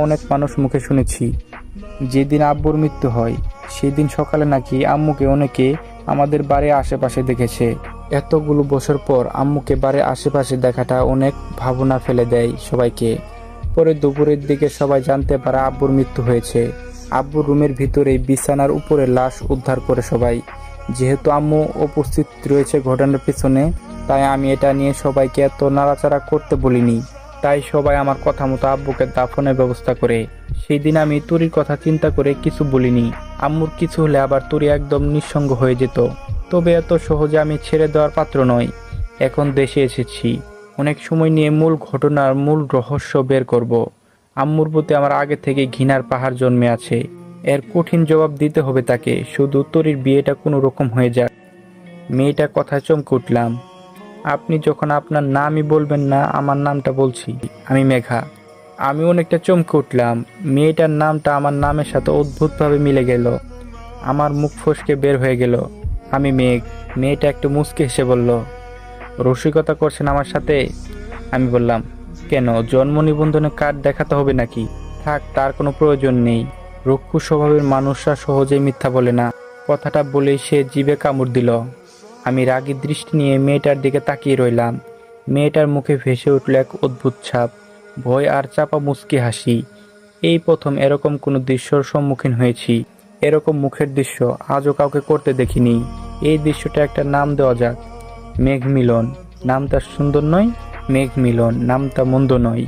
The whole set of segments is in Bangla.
অনেক মানুষ মুখে শুনেছি যেদিন আব্বুর মৃত্যু হয় সেদিন সকালে নাকি আম্মুকে অনেকে আমাদের বাড়ির আশেপাশে দেখেছে। এতগুলো বছর পর আম্মুকে বাড়ির আশেপাশে দেখাটা অনেক ভাবনা ফেলে দেয় সবাইকে। পরে দুপুরের দিকে সবাই জানতে পারে আব্বুর মৃত্যু হয়েছে। আব্বুর রুমের ভিতরে বিছানার উপরে লাশ উদ্ধার করে সবাই। যেহেতু আম্মু উপস্থিত রয়েছে ঘটনার পিছনে, তাই আমি এটা নিয়ে সবাইকে এত নাড়াচাড়া করতে বলিনি। তাই সবাই আমার কথা মতো আব্বুকে দাফনের ব্যবস্থা করে। সেই দিন আমি তুরির কথা চিন্তা করে কিছু বলিনি। আম্মুর কিছু হলে আবার তুরি একদম নিঃসঙ্গ হয়ে যেত। তবে এত সহজে আমি ছেড়ে দেওয়ার পাত্র নই। এখন দেশে এসেছি, অনেক সময় নিয়ে মূল ঘটনার মূল রহস্য বের করব। আম্মুর প্রতি আমার আগে থেকে ঘৃণার পাহাড় জন্মে আছে। এর কঠিন জবাব দিতে হবে তাকে। শুধু তরির বিয়েটা কোনো রকম হয়ে যাক। মেয়েটা কথায় চমকে উঠলাম। আপনি যখন আপনার নামই বলবেন না, আমার নামটা বলছি, আমি মেঘা। আমি অনেকটা চমকে উঠলাম। মেয়েটার নামটা আমার নামের সাথে অদ্ভুতভাবে মিলে গেল। আমার মুখ ফসকে বের হয়ে গেল, আমি মেঘ। মেয়েটা একটু মুচকে হেসে বলল, রসিকতা করছেন আমার সাথে? আমি বললাম, কেন, জন্ম নিবন্ধনে কার্ড দেখাতে হবে নাকি? থাক, তার কোনো প্রয়োজন নেই। রক্ষু স্বভাবের মানুষরা সহজেই মিথ্যা বলে না। কথাটা বলেই সে জিভে কামড় দিল। আমি রাগী দৃষ্টি নিয়ে মেয়েটার দিকে তাকিয়ে রইলাম। মেয়েটার মুখে ভেসে উঠল এক অদ্ভুত ছাপ, ভয় আর চাপা মুচকি হাসি। এই প্রথম এরকম কোনো দৃশ্যর সম্মুখীন হয়েছি। এরকম মুখের দৃশ্য আজও কাউকে করতে দেখিনি। এই দৃশ্যটা একটা নাম দেওয়া যাক, মেঘ মিলন। নামটা সুন্দর নয়? মেঘ মিলন নামটা মন্দ নয়।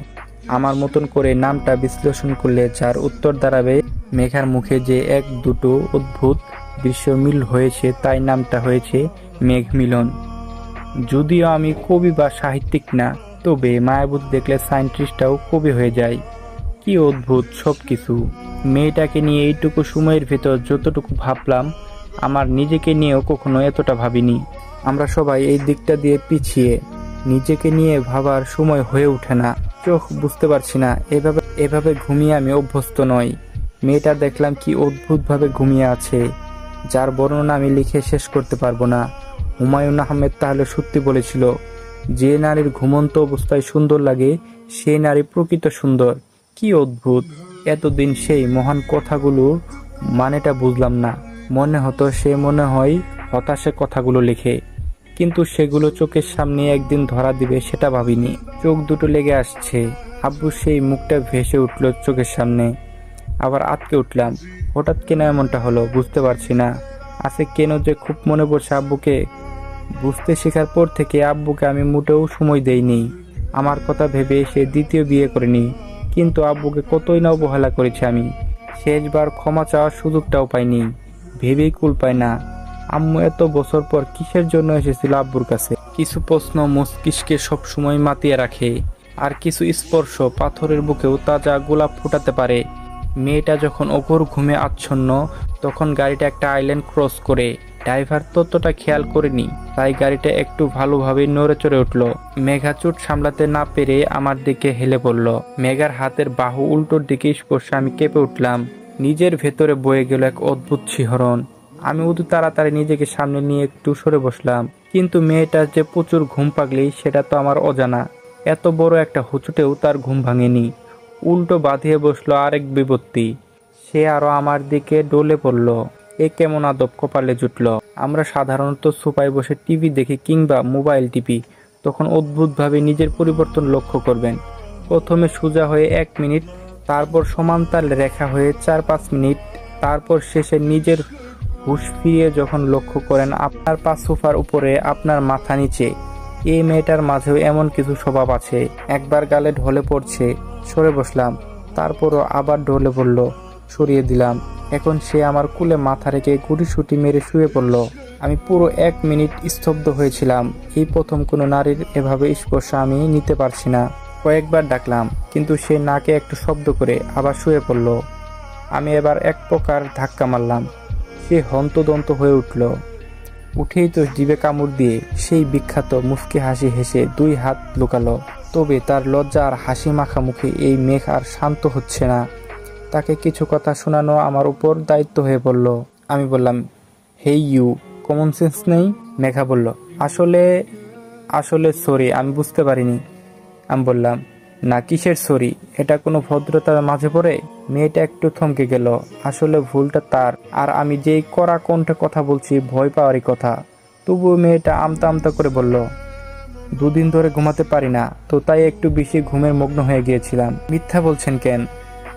আমার মতন করে নামটা বিশ্লেষণ করলে যার উত্তর দাঁড়াবে মেঘার মুখে যে এক দুটো অদ্ভুত দৃশ্য মিল হয়েছে, তাই নামটা হয়েছে মেঘ মিলন। যদিও আমি কবি বা সাহিত্যিক না, তবে মায়াবতী দেখলে সায়েন্টিস্টটাও কবি হয়ে যায়। কি অদ্ভুত সব কিছু। মেয়েটাকে নিয়ে এইটুকু সময়ের ভেতর যতটুকু ভাবলাম, আমার নিজেকে নিয়েও কখনো এতটা ভাবিনি। আমরা সবাই এই দিকটা দিয়ে পিছিয়ে, নিজেকে নিয়ে ভাবার সময় হয়ে ওঠে না। চোখ বুঝতে পারছি না, এভাবে ঘুমিয়ে আমি অভ্যস্ত নই। মেয়েটা দেখলাম কি অদ্ভুতভাবে ঘুমিয়ে আছে, যার বর্ণনা আমি লিখে শেষ করতে পারবো না। হুমায়ুন আহমেদ তাহলে সত্যি বলেছিল, যে নারীর ঘুমন্ত অবস্থায় সুন্দর লাগে সেই নারী প্রকৃত সুন্দর। কি অদ্ভুত। এতদিন সেই মহান কথাগুলো মানেটা বুঝলাম না। মনে হতো সে মনে হয় হতাশে কথাগুলো লিখে, কিন্তু সেগুলো চোখের সামনে একদিন ধরা দিবে সেটা ভাবিনি। চোখ দুটো লেগে আসছে। আব্বু সেই মুখটা ভেসে উঠল চোখের সামনে। আবার আটকে উঠলাম। হঠাৎ কেন এমনটা হলো বুঝতে পারছি না। আছে কেন যে খুব মনে পড়ছে আব্বুকে। বুঝতে শেখার পর থেকে আব্বুকে আমি মোটেও সময় দেইনি। আমার কথা ভেবে সে দ্বিতীয় বিয়ে করেনি, কিন্তু আব্বুকে কতই না অবহেলা করেছি আমি। শেষবার ক্ষমা চাওয়ার সুযোগটাও পাইনি। ভেবেই কুল পায় না, আম্মু এত বছর পর কিসের জন্য এসেছিল আব্বুর কাছে। কিছু প্রশ্ন মস্তিষ্কে সবসময় মাতিয়ে রাখে, আর কিছু স্পর্শ পাথরের বুকেও তাজা গোলাপ ফুটাতে পারে। মেয়েটা যখন অঘোর ঘুমে আচ্ছন্ন, তখন গাড়িটা একটা আইল্যান্ড ক্রস করে। ড্রাইভার ততটা খেয়াল করেনি, তাই গাড়িটা একটু ভালোভাবে নড়ে চড়ে উঠল। মেঘা চোট সামলাতে না পেরে আমার দিকে হেলে পড়ল। মেঘার হাতের বাহু উল্টোর দিকে স্পর্শে আমি কেঁপে উঠলাম। নিজের ভেতরে বয়ে গেল এক অদ্ভুত শিহরণ। আমি অতি তাড়াতাড়ি নিজেকে সামনে নিয়ে একটু সরে বসলাম। কিন্তু মেয়েটার যে প্রচুর ঘুম পাগলি সেটা তো আমার অজানা। এত বড় একটা হুচুটেও তার ঘুম ভাঙেনি। উল্টো বাঁধিয়ে বসলো আরেক বিপত্তি। সে আরো আমার দিকে ডলে পড়ল। এ কেমন আদব কপালে জুটল। আমরা সাধারণত সোফায় বসে টিভি দেখি কিংবা মোবাইল টিপি, তখন অদ্ভুতভাবে নিজের পরিবর্তন লক্ষ্য করবেন। প্রথমে সোজা হয়ে 1 মিনিট, তারপর সমান্তরাল রেখা হয়ে 4-5 মিনিট, তারপর শেষে নিজের হুঁশ ফিরিয়ে যখন লক্ষ্য করেন আপনার পা সোফার উপরে, আপনার মাথা নিচে। এই মেয়েটার মাঝেও এমন কিছু স্বভাব আছে। একবার গালে ঢলে পড়ছে, সরে বসলাম, তারপরও আবার ঢলে পড়ল, সরিয়ে দিলাম। এখন সে আমার কুলে মাথা রেখে গুটিসুটি মেরে শুয়ে পড়ল। আমি পুরো 1 মিনিট স্তব্ধ হয়েছিলাম। এই প্রথম কোনো নারীর এভাবে স্পর্শ আমি নিতে পারছি না। কয়েকবার ডাকলাম, কিন্তু সে নাকে একটু শব্দ করে আবার শুয়ে পড়ল। আমি এবার এক প্রকার ধাক্কা মারলাম। সে হন্তদন্ত হয়ে উঠল। উঠেই তো জিভে কামড় দিয়ে সেই বিখ্যাত মুচকি হাসি হেসে 2 হাত লুকালো। তবে তার লজ্জা আর হাসি মাখা মুখে এই মেঘ আর শান্ত হচ্ছে না। তাকে কিছু কথা শোনানো আমার উপর দায়িত্ব হয়ে পড়ল। আমি বললাম, হেই ইউ, কমন সেন্স নেই? মেঘা বলল, আসলে সরি, আমি বুঝতে পারিনি। আমি বললাম, না কিসের সরি, এটা কোনো ভদ্রতার মাঝে পড়ে? মেয়েটা একটু থমকে গেল। আসলে ভুলটা তার, আর আমি যেই কড়া কণ্ঠে কথা বলছি ভয় পাওয়ারই কথা। তবুও মেয়েটা আমতা আমতা করে বলল, দুদিন ধরে ঘুমাতে পারি না, তো তাই একটু বেশি ঘুমের মগ্ন হয়ে গিয়েছিলাম। মিথ্যা বলছেন কেন?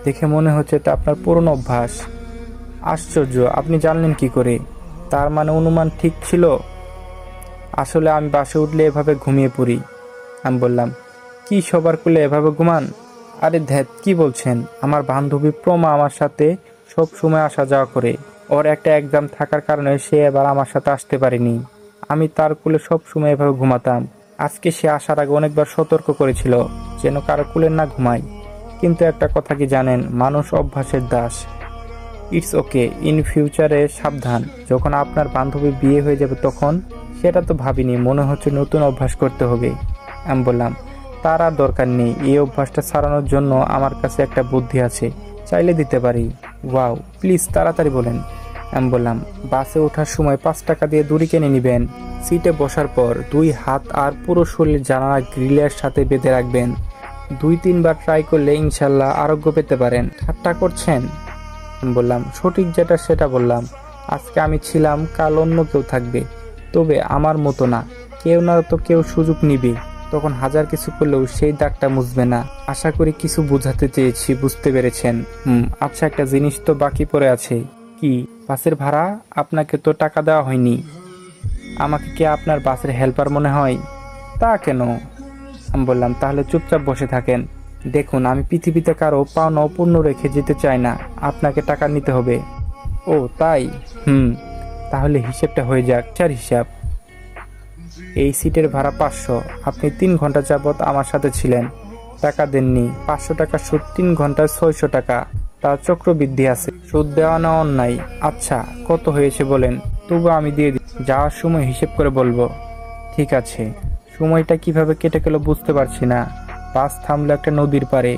দেখে মনে হচ্ছে এটা আপনার পুরনো অভ্যাস। আশ্চর্য, আপনি জানলেন কি করে? তার মানে অনুমান ঠিক ছিল? আসলে আমি বাসে উঠলে এভাবে ঘুমিয়ে পড়ি। আমি বললাম, কি সবার কোলে এভাবে ঘুমান? আরে ধ্যাত, কি বলছেন? আমার বান্ধবী প্রমা আমার সাথে সব সময় আসা যাওয়া করে। ওর একটা এক্সাম থাকার কারণে সে এবার আমার সাথে আসতে পারেনি। আমি তার কোলে সব সময় এভাবে ঘুমাতাম। আজকে সে আসার আগে অনেকবার সতর্ক করেছিল যেন কারো কোলে না ঘুমাই। কিন্তু একটা কথা কি জানেন, মানুষ অভ্যাসের দাস। ইটস ওকে, ইন ফিউচারে সাবধান। যখন আপনার বান্ধবী বিয়ে হয়ে যাবে তখন? সেটা তো ভাবিনি, মনে হচ্ছে নতুন অভ্যাস করতে হবে। আমি বললাম, তার আর দরকার নেই। এই অভ্যাসটা ছাড়ানোর জন্য আমার কাছে একটা বুদ্ধি আছে, চাইলে দিতে পারি। ওয়াও, প্লিজ তাড়াতাড়ি বলেন। আমি বললাম, বাসে ওঠার সময় 5 টাকা দিয়ে দড়ি কিনে নেবেন। সিটে বসার পর 2 হাত আর পুরো শরীর জানালা গ্রিলের সাথে বেঁধে রাখবেন। 2-3 বার ট্রাই করলে ইনশাল্লাহ আরোগ্য পেতে পারেন। ঠাট্টা করছেন? আমি বললাম, সঠিক যেটা সেটা বললাম। আজকে আমি ছিলাম, কাল অন্য কেউ থাকবে, তবে আমার মতো না। কেউ না তো কেউ সুযোগ নিবে। তখন হাজার কিছু করলেও সেই দাগটা মুছবে না। আশা করি কিছু বোঝাতে চেয়েছি, বুঝতে পেরেছেন? আচ্ছা, একটা জিনিস তো বাকি পড়ে আছে। কি? বাসের ভাড়া? আপনাকে তো টাকা দেওয়া হয়নি। আমাকে কি আপনার বাসের হেল্পার মনে হয়? তা কেন? আমি বললাম, তাহলে চুপচাপ বসে থাকেন। দেখুন, আমি পৃথিবীতে কারো পাওনা অপূর্ণ রেখে যেতে চাই না। আপনাকে টাকা নিতে হবে। ও তাই? তাহলে হিসেবটা হয়ে যাক। চার হিসাব। এই সিটের ভাড়া 500। আপনি 3 ঘন্টা যাবৎ আমার সাথে ছিলেন, টাকা দেননি। 500 টাকা সুদ, 3 ঘন্টায় 600 টাকা। তার চক্রবৃদ্ধি আছে, সুদ দেওয়া না অন্যায়। আচ্ছা, কত হয়েছে বলেন, তবু আমি দিয়ে দিই। যাওয়ার সময় হিসেব করে বলবো। ঠিক আছে। সময়টা কিভাবে কেটে গেল বুঝতে পারছি না। বাস থামলো একটা নদীর পাড়ে।